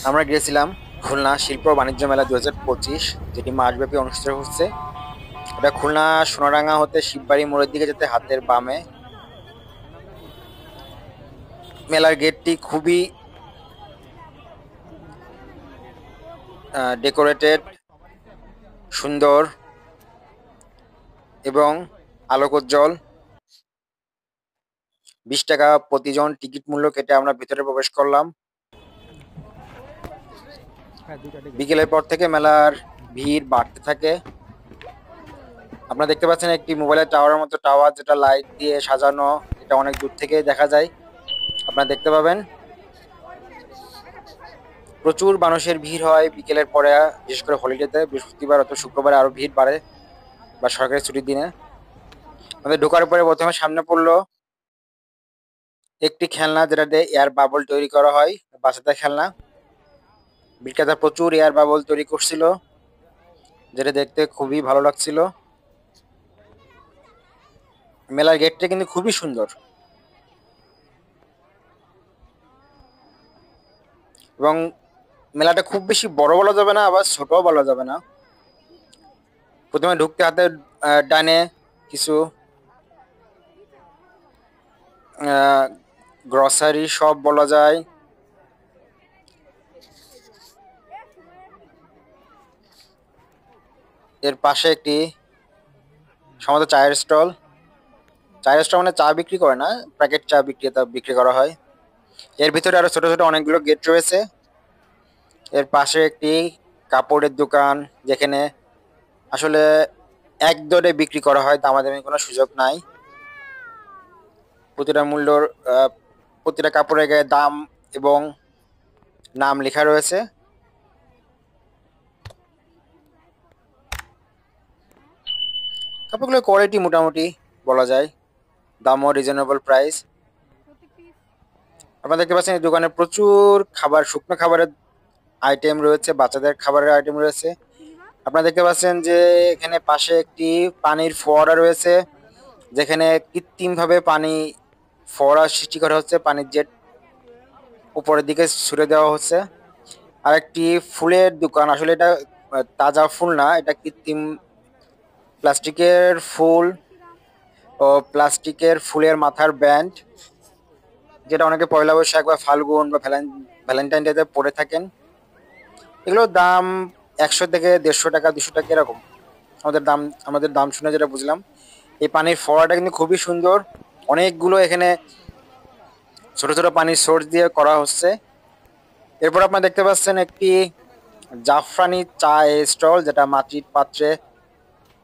আমরা গিয়েছিলাম খুলনা শিল্প ও বাণিজ্য মেলা 2025, যেটি মাসব্যাপী অনুষ্ঠিত হচ্ছে। এটা খুলনা সোনারাঙ্গা হতে শিববাড়ি মোড়ের দিকে যেতে হাতের বামে। মেলার গেটটি খুবই ডেকোরেটেড, সুন্দর এবং আলোকোজ্জ্বল। 20 টাকা প্রতিজন টিকিট মূল্য কেটে আমরা ভিতরে প্রবেশ করলাম। বিকেলের পর থেকে মেলার ভিড় বাড়তে থাকে। আপনারা দেখতে পাচ্ছেন একটি মোবাইলের টাওয়ারের মতো টাওয়ার, যেটা লাইট দিয়ে সাজানো। এটা অনেক দূর থেকে দেখা যায়, আপনারা দেখতে পাবেন। প্রচুর মানুষের ভিড় হয় বিকেলের পরে, বিশেষ করে হলিডেতে, বৃহস্পতিবার অথবা শুক্রবারে আরো ভিড় বাড়ে, বা সরকারি ছুটির দিনে। আমাদের ঢোকার পরে প্রথমে সামনে পড়লো একটি খেলনা, যেটা দিয়ে এয়ার বাবল তৈরি করা হয়, বাচ্চাদের খেলনা। বিক্রেতা প্রচুর এয়ার বাবল তৈরি করছিল, যেটা দেখতে খুবই ভালো লাগছিল। মেলার গেটটা কিন্তু খুবই সুন্দর, এবং মেলাটা খুব বেশি বড় বলা যাবে না, আবার ছোটও বলা যাবে না। প্রথমে ঢুকতে হাতে ডানে কিছু গ্রসারি শপ বলা যায়। এর পাশে একটি সম্ভবত চায়ের স্টল। চায়ের স্টল মানে চা বিক্রি করে না, প্যাকেট চা বিক্রি করা হয়। এর ভিতরে আরো ছোট ছোট অনেকগুলো গেট রয়েছে। এর পাশে একটি কাপড়ের দোকান, যেখানে আসলে এক দরে বিক্রি করা হয়, দামাদামি কোনো সুযোগ নাই। প্রতিটা মূল্যর প্রতিটা কাপড়ের গায়ে দাম এবং নাম লেখা রয়েছে। কাপড়গুলোর কোয়ালিটি মোটামুটি বলা যায়, দামও রিজনেবল প্রাইস। আপনারা দেখতে পাচ্ছেন এই দোকানে প্রচুর খাবার, শুকনো খাবারের আইটেম রয়েছে, বাচ্চাদের খাবারের আইটেম রয়েছে। আপনারা দেখতে পাচ্ছেন যে এখানে পাশে একটি পানির ফোয়ারা রয়েছে, যেখানে কৃত্রিমভাবে পানি ফোয়ারা সৃষ্টি করা হচ্ছে, পানির জেট উপরের দিকে ছুড়ে দেওয়া হচ্ছে। আর একটি ফুলের দোকান, আসলে এটা তাজা ফুল না, এটা কৃত্রিম প্লাস্টিকের ফুল ও প্লাস্টিকের ফুলের মাথার ব্যান্ড, যেটা অনেকে পয়লা বৈশাখ বা ফাল্গুন বা ভ্যালেন্টাইন ডেতে পরে থাকেন। এগুলোর দাম 100 থেকে 150 টাকা, 200 টাকা এরকম। আমাদের দাম শুনে যেটা বুঝলাম। এই পানির ফোয়ারাটা কিন্তু খুবই সুন্দর, অনেকগুলো এখানে ছোট ছোট পানির সোর্স দিয়ে করা হচ্ছে। এরপর আপনারা দেখতে পাচ্ছেন একটি জাফরানি চা স্টল, যেটা মাটির পাত্রে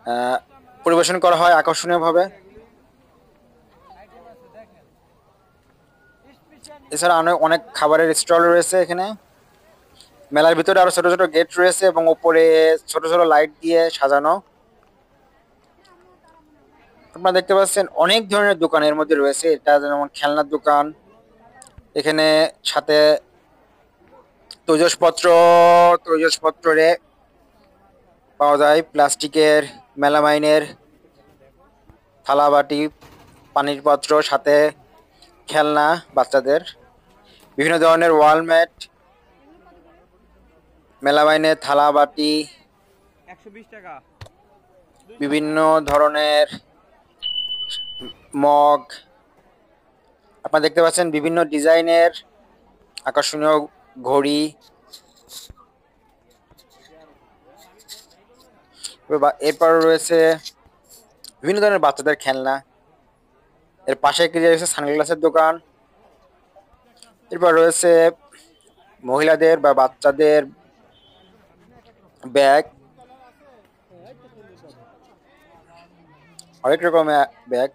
আহ, পরিবেশন করা হয় আকর্ষণীয় ভাবে। এছাড়া অনেক অনেক খাবারের স্টল রয়েছে এখানে। মেলার ভিতরে আরো ছোট ছোট গেট রয়েছে এবং উপরে ছোট ছোট লাইট দিয়ে সাজানো। আপনারা দেখতে পাচ্ছেন অনেক ধরনের দোকান এর মধ্যে রয়েছে। এটা যেমন খেলনার দোকান, এখানে সাথে তৈজসপত্র তৈজসপত্রে পাওয়া যায়, প্লাস্টিকের মেলামাইনের থালা বাটি, পানির পাত্র, সাথে খেলনা বাচ্চাদের, বিভিন্ন ধরনের ওয়ালমেট, মেলামাইনের থালা বাটি, 120 টাকা। বিভিন্ন ধরনের মগ। আপনারা দেখতে পাচ্ছেন বিভিন্ন ডিজাইনের আকর্ষণীয় ঘড়ি। এরপর রয়েছে বিভিন্ন ধরনের বাচ্চাদের খেলনা। এর পাশে একটি রয়েছে সানগ্লাসের দোকান। এরপর রয়েছে মহিলাদের বা বাচ্চাদের ব্যাগ, অনেক রকমের ব্যাগ।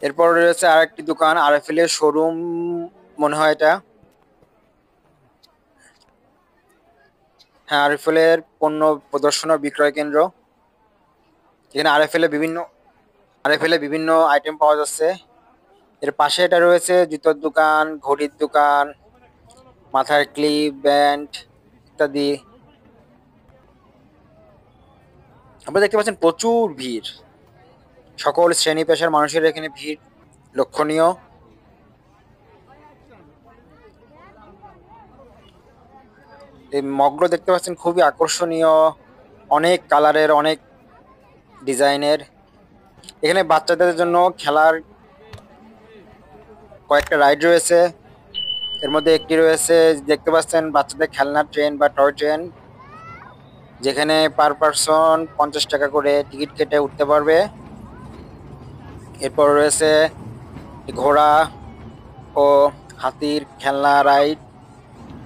এরপর রয়েছে আরেকটি দোকান, আরএফএল এর শোরুম মনে হয় এটা। হ্যাঁ, আরএফএল এর পণ্য প্রদর্শন ও বিক্রয় কেন্দ্র। এখানে আরএফএল এর বিভিন্ন আইটেম পাওয়া যাচ্ছে। এর পাশে এটা রয়েছে জুতোর দোকান, ঘড়ির দোকান, মাথার ক্লিপ, ব্যান্ড ইত্যাদি। আপনারা দেখতে পাচ্ছেন প্রচুর ভিড়, সকল শ্রেণী পেশার মানুষের এখানে ভিড় লক্ষণীয়। এই মগগুলো দেখতে পাচ্ছেন খুবই আকর্ষণীয়, অনেক কালারের, অনেক ডিজাইনের। এখানে বাচ্চাদের জন্য খেলার কয়েকটা রাইড রয়েছে। এর মধ্যে একটি রয়েছে, দেখতে পাচ্ছেন, বাচ্চাদের খেলনার ট্রেন বা টয় ট্রেন, যেখানে পার পারসন 50 টাকা করে টিকিট কেটে উঠতে পারবে। এরপর রয়েছে ঘোড়া ও হাতির খেলনা রাইড,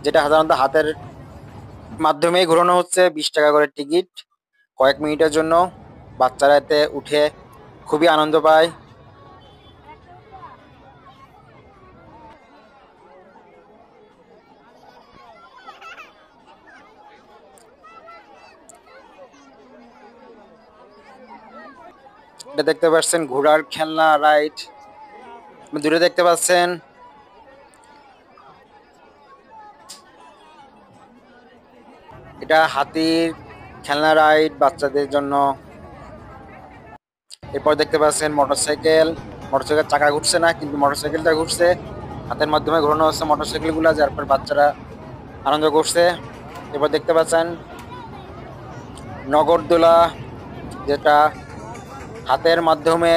যেটা সাধারণত হাতের মাধ্যমেই ঘোরানো হচ্ছে। 20 টাকা করে টিকিট, কয়েক মিনিটের জন্য। বাচ্চারা এতে উঠে খুবই আনন্দ পায়। এটা দেখতে পাচ্ছেন ঘোড়ার খেলনা রাইড, দূরে দেখতে পাচ্ছেন এটা হাতির খেলনা রাইড বাচ্চাদের জন্য। এরপর দেখতে পাচ্ছেন মোটরসাইকেল, মোটরসাইকেল চাকা ঘুরছে না, কিন্তু মোটরসাইকেলটা ঘুরছে, হাতের মাধ্যমে ঘোরানো হচ্ছে মোটরসাইকেল গুলা, যার পর বাচ্চারা আনন্দ করছে। এরপর দেখতে পাচ্ছেন নগরদোলা, যেটা হাতের মাধ্যমে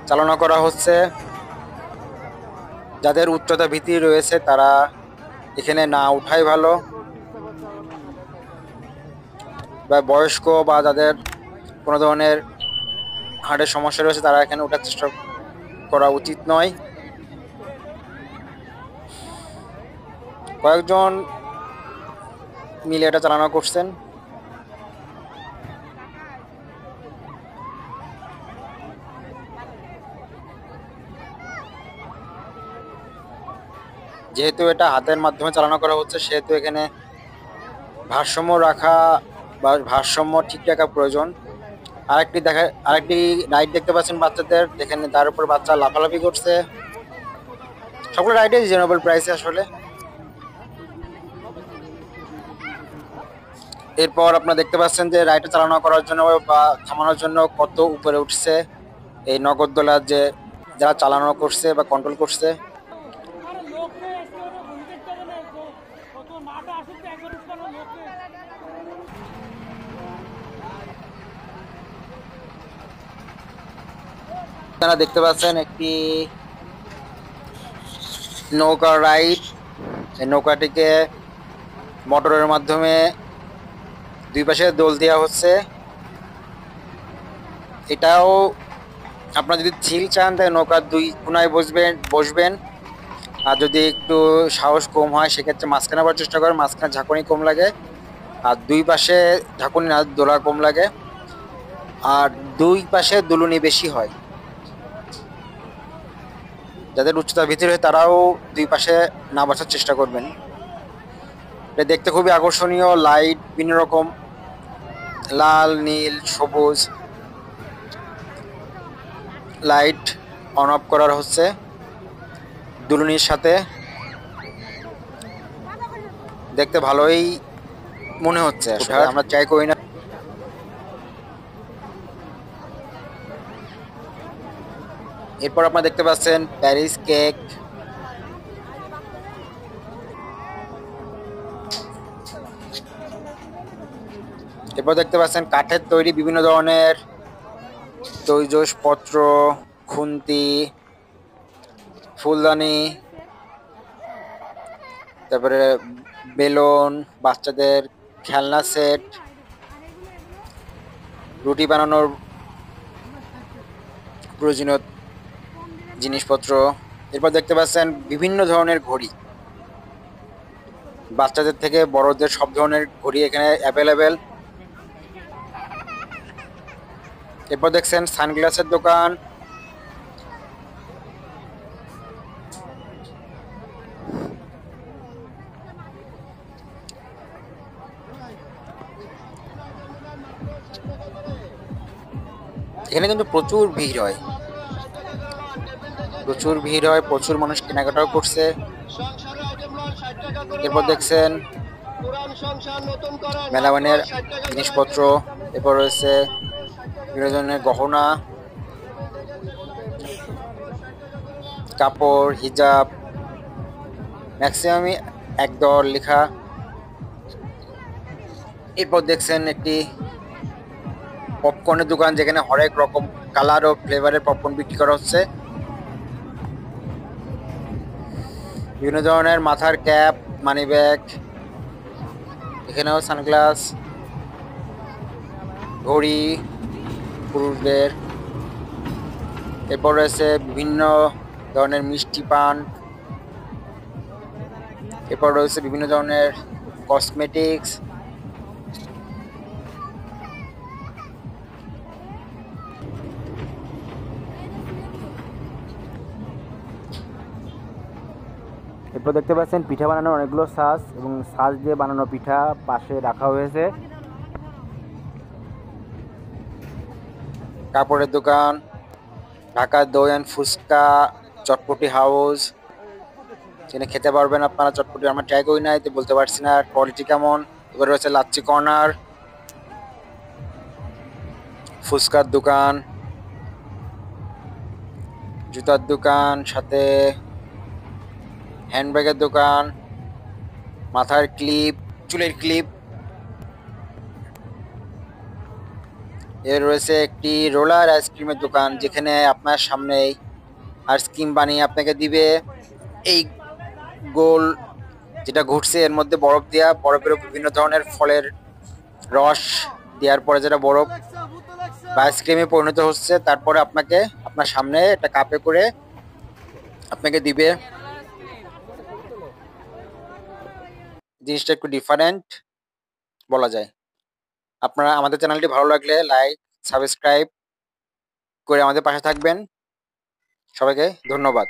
চালনা করা হচ্ছে। যাদের উচ্চতা ভীতি রয়েছে তারা এখানে না উঠাই ভালো, বা বয়স্ক বা যাদের কোনো ধরনের হার্টের সমস্যা রয়েছে তারা এখানে ওঠার চেষ্টা করা উচিত নয়। কয়েকজন মিলে এটা চালনা করছেন। যেহেতু এটা হাতের মাধ্যমে চালনা করা হচ্ছে, সেহেতু এখানে ভারসাম্য রাখা বা ভারসাম্য ঠিক রাখা প্রয়োজন। আরেকটি রাইড দেখতে পাচ্ছেন বাচ্চাদের, যেখানে তার উপর বাচ্চা লাফালাফি করছে। সবগুলো রাইডে রিজনেবল প্রাইসে আসলে। এরপর আপনারা দেখতে পাচ্ছেন যে রাইডটা চালনা করার জন্য বা থামানোর জন্য কত উপরে উঠছে এই নগরদোলা, যে যারা চালানো করছে বা কন্ট্রোল করছে। আপনারা দেখতে পাচ্ছেন একটি নৌকা রাইড। এই নৌকাটিকে মোটরের মাধ্যমে দুই পাশে দোল দেওয়া হচ্ছে। এটাও আপনারা যদি ঝিল চান তাহলে নৌকার দুই কোনায় বসবেন। আর যদি একটু সাহস কম হয় সেক্ষেত্রে মাঝখানে আবার চেষ্টা করেন, মাঝখানে ঝাঁকুনি কম লাগে। আর দুই পাশে ঝাঁকুনি না, দোলা কম লাগে। আর দুই পাশে দুলুনি বেশি হয়। যাদের উচ্চতা ভীতি হয় তারাও দুই পাশে না বসার চেষ্টা করবেন। এটা দেখতে খুবই আকর্ষণীয়। লাইট বিভিন্ন রকম, লাল, নীল, সবুজ লাইট অন অফ করার হচ্ছে দুলুনির সাথে। দেখতে ভালোই মনে হচ্ছে, আসলে আমরা ট্রাই করি না। এরপর আপনারা দেখতে পাচ্ছেন প্যারিস কেক। এরপর দেখতে পাচ্ছেন কাঠের তৈরি বিভিন্ন ধরনের তৈজসপত্র, খুন্তি, ফুলদানি, তারপরে বেলুন, বাচ্চাদের খেলনা সেট, রুটি বানানোর প্রয়োজনীয় জিনিসপত্র। এরপর দেখতে পাচ্ছেন বিভিন্ন ধরনের ঘড়ি, বাচ্চাদের থেকে বড়দের সব ধরনের ঘড়ি এখানে অ্যাভেলেবেল। এরপর দেখছেন সানগ্লাসের দোকান। এখানে কিন্তু প্রচুর ভিড় হয়, প্রচুর মানুষ কেনাকাটাও করছে। এরপর দেখছেন মেলামাইনের জিনিসপত্র, এরপর রয়েছে বিভিন্ন ধরনের গহনা, কাপড়, হিজাব, ম্যাক্সিমামই একদর লেখা। এরপর দেখছেন একটি পপকর্নের দোকান, যেখানে হরেক রকম কালার ও ফ্লেভারের পপকর্ন বিক্রি করা হচ্ছে। বিভিন্ন ধরনের মাথার ক্যাপ, মানি ব্যাগ, এখানেও সানগ্লাস, ঘড়ি পুরুষদের। এরপর রয়েছে বিভিন্ন ধরনের মিষ্টি পান। এরপর রয়েছে বিভিন্ন ধরনের কসমেটিক্স। এরপর দেখতে পাচ্ছেন পিঠা বানানোর অনেকগুলো সাজ, এবং সাজ দিয়ে বানানো পিঠা পাশে রাখা হয়েছে। কাপড়ের দোকান, ঢাকা দই অ্যান্ড ফুচকা, চটপটি হাউস, যেখানে খেতে পারবেন আপনারা চটপটি। আমরা ট্রাই করি নাই তো বলতে পারছি না কোয়ালিটি কেমন। এবার রয়েছে লাচ্ছি কর্নার, ফুচকার দোকান, জুতার দোকান, সাথে হ্যান্ডব্যাগের দোকান, মাথার ক্লিপ, চুলের ক্লিপ। এর রয়েছে একটি রোলার আইসক্রিমের দোকান, যেখানে আপনার সামনেই আইসক্রিম বানিয়ে আপনাকে দিবে। এই গোল যেটা ঘুরছে এর মধ্যে বরফ দেওয়া, বরফের বিভিন্ন ধরনের ফলের রস দেওয়ার পরে যেটা বরফ বা আইসক্রিমে পরিণত হচ্ছে, তারপরে আপনাকে আপনার সামনে একটা কাপে করে আপনাকে দিবে। জিনিসটা একটু ডিফারেন্ট বলা যায়। আপনারা আমাদের চ্যানেলটি ভালো লাগলে লাইক, সাবস্ক্রাইব করে আমাদের পাশে থাকবেন। সবাইকে ধন্যবাদ।